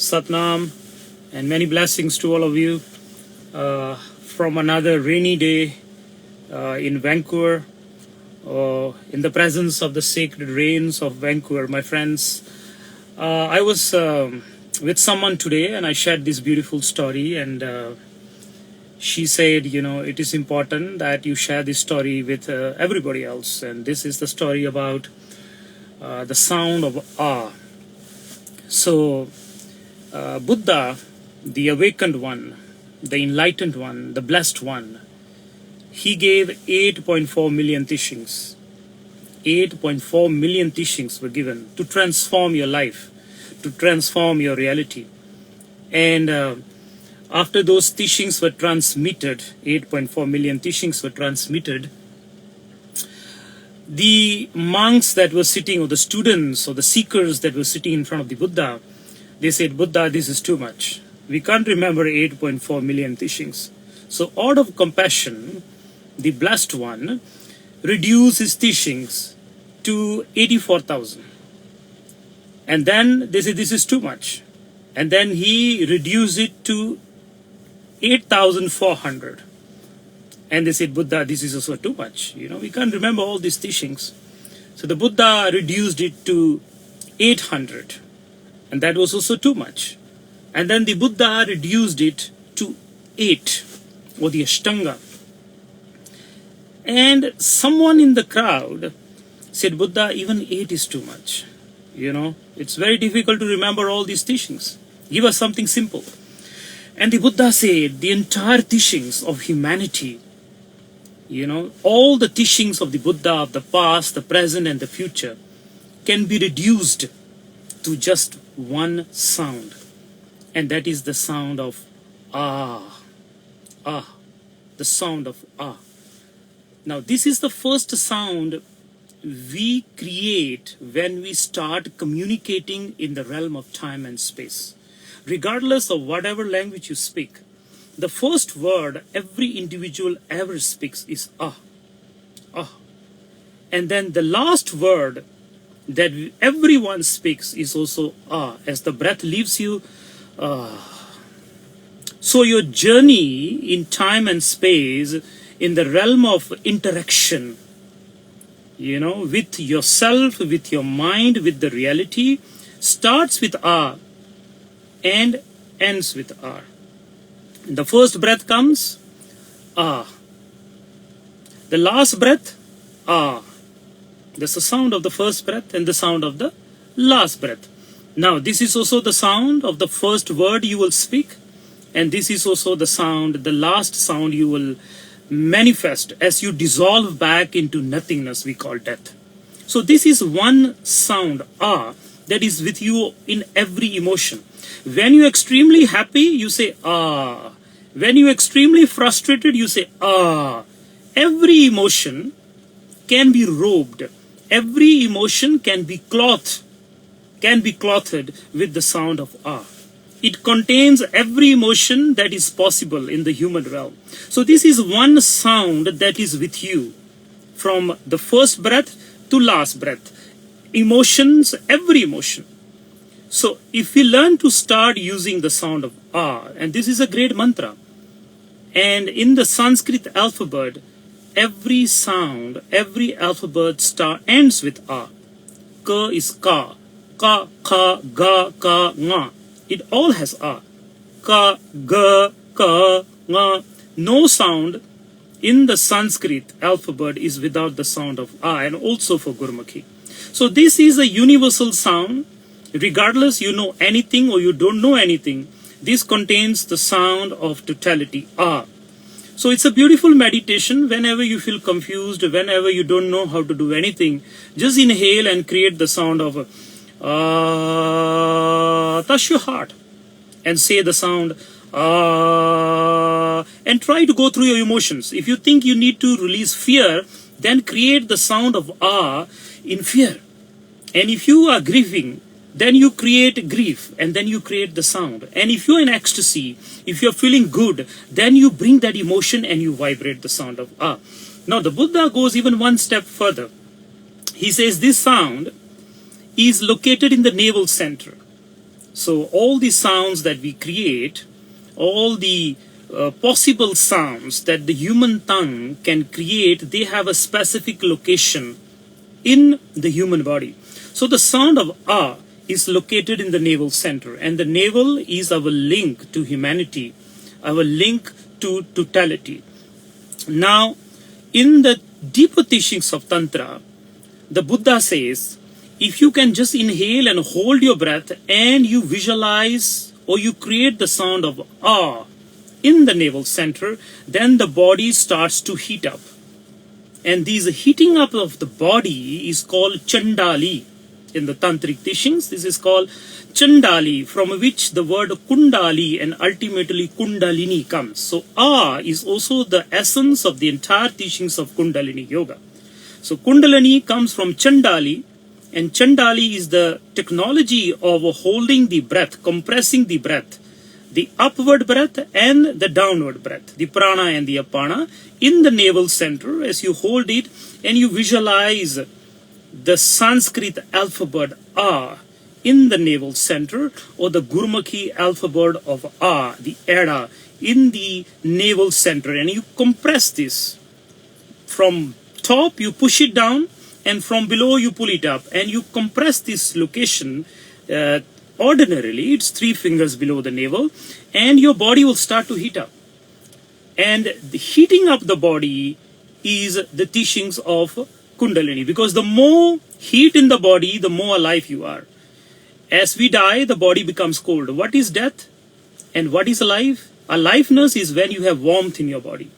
Satnam, and many blessings to all of you from another rainy day in Vancouver, in the presence of the sacred rains of Vancouver, my friends. I was with someone today and I shared this beautiful story, and she said, it is important that you share this story with everybody else. And this is the story about the sound of Ah. So Buddha, the awakened one, the enlightened one, the blessed one, he gave 8.4 million teachings. 8.4 million teachings were given to transform your life, to transform your reality. And after those teachings were transmitted, 8.4 million teachings were transmitted, the monks that were sitting, or the students, or the seekers that were sitting in front of the Buddha, they said, Buddha, this is too much. We can't remember 8.4 million teachings. So out of compassion, the blessed one reduced his teachings to 84,000. And then they said, this is too much. And then he reduced it to 8,400. And they said, Buddha, this is also too much. We can't remember all these teachings. So the Buddha reduced it to 800. And that was also too much. And then the Buddha reduced it to 8, or the Ashtanga. And someone in the crowd said, Buddha, even 8 is too much. It's very difficult to remember all these teachings. Give us something simple. And the Buddha said, the entire teachings of humanity, all the teachings of the Buddha of the past, the present, and the future can be reduced to just one sound. And that is the sound of Ah. Ah. The sound of Ah. Now, this is the first sound we create when we start communicating in the realm of time and space. Regardless of whatever language you speak, the first word every individual ever speaks is Ah. Ah. And then the last word that everyone speaks is also Ah. As the breath leaves you, Ah. So your journey in time and space, in the realm of interaction, with yourself, with your mind, with the reality, starts with Ah and ends with Ah. The first breath comes, Ah. The last breath, Ah. That's the sound of the first breath and the sound of the last breath. Now, this is also the sound of the first word you will speak, and this is also the sound, the last sound you will manifest as you dissolve back into nothingness we call death. So this is one sound, Ah, that is with you in every emotion. When you're extremely happy, you say Ah. When you're extremely frustrated, you say Ah. Every emotion can be robed. Every emotion can be clothed with the sound of Ah. It contains every emotion that is possible in the human realm. So this is one sound that is with you from the first breath to last breath. Emotions, every emotion. So if we learn to start using the sound of Ah, and this is a great mantra, and in the Sanskrit alphabet, every sound, every alphabet ends with Ah. Ka is Ka. Ka, Ka, Ga, Ka, Nga. It all has Ah. Ka, Ga, Ka, Nga. No sound in the Sanskrit alphabet is without the sound of Ah, and also for Gurmukhi. So this is a universal sound. Regardless you know anything or you don't know anything, this contains the sound of totality, Ah. So it's a beautiful meditation. Whenever you feel confused, whenever you don't know how to do anything, just inhale and create the sound of Ah. Touch your heart and say the sound Ah. And try to go through your emotions. If you think you need to release fear, then create the sound of Ah in fear. And if you are grieving, then you create grief, and then you create the sound. And if you're in ecstasy, if you're feeling good, then you bring that emotion and you vibrate the sound of Ah. Now the Buddha goes even one step further. He says this sound is located in the navel center. So all the sounds that we create, all the possible sounds that the human tongue can create, they have a specific location in the human body. So the sound of ah is located in the navel center, and the navel is our link to humanity, our link to totality. Now, in the deeper teachings of Tantra, the Buddha says, if you can just inhale and hold your breath and you visualize or you create the sound of ah in the navel center, then the body starts to heat up. And this heating up of the body is called Chandali. In the Tantric teachings, this is called Chandali, from which the word Kundali and ultimately Kundalini comes. So ah is also the essence of the entire teachings of Kundalini Yoga. So Kundalini comes from Chandali, and Chandali is the technology of holding the breath, compressing the breath, the upward breath and the downward breath, the prana and the apana, in the navel center as you hold it and you visualize the Sanskrit alphabet ah in the navel center, or the Gurmukhi alphabet of ah, the Ada, in the navel center, and you compress this. From top you push it down, and from below you pull it up, and you compress this location. Ordinarily it's 3 fingers below the navel, and your body will start to heat up. And the heating up the body is the teachings of Kundalini, because the more heat in the body, the more alive you are. As we die, the body becomes cold. What is death and what is alive? Aliveness is when you have warmth in your body.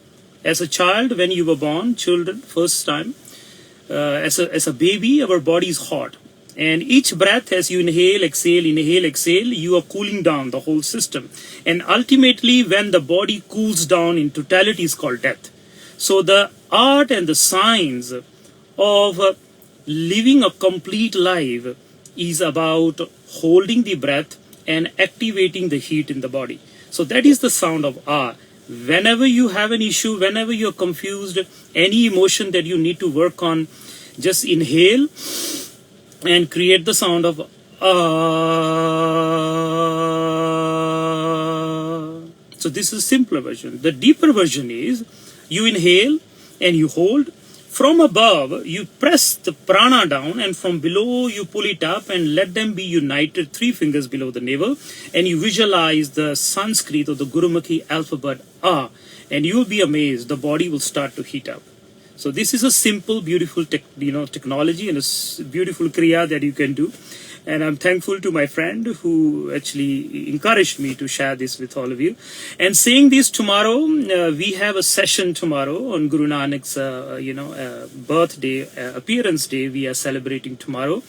As a child, when you were born, children, first time, as a baby, our body is hot. And each breath, as you inhale, exhale, you are cooling down the whole system. And ultimately, when the body cools down in totality, is called death. So the art and the science of living a complete life is about holding the breath and activating the heat in the body. So that is the sound of ah. Whenever you have an issue, whenever you're confused, any emotion that you need to work on, just inhale and create the sound of ah. So this is a simpler version. The deeper version is you inhale and you hold. From above, you press the prana down, and from below, you pull it up and let them be united 3 fingers below the navel, and you visualize the Sanskrit or the Gurumukhi alphabet ah, and you will be amazed. The body will start to heat up. So this is a simple, beautiful technology and a beautiful kriya that you can do. And I'm thankful to my friend who actually encouraged me to share this with all of you. And saying this, tomorrow, we have a session tomorrow on Guru Nanak's, birthday, appearance day. We are celebrating tomorrow,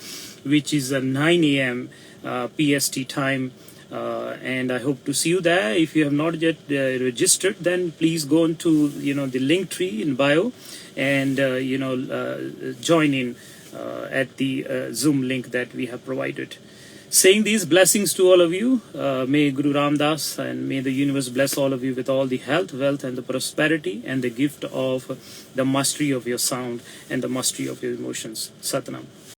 which is 9 a.m. PST time. And I hope to see you there. If you have not yet registered, then please go into, the link tree in bio and, join in at the Zoom link that we have provided. Saying these blessings to all of you, may Guru Ramdas and may the universe bless all of you with all the health, wealth and the prosperity and the gift of the mastery of your sound and the mastery of your emotions. Satnam.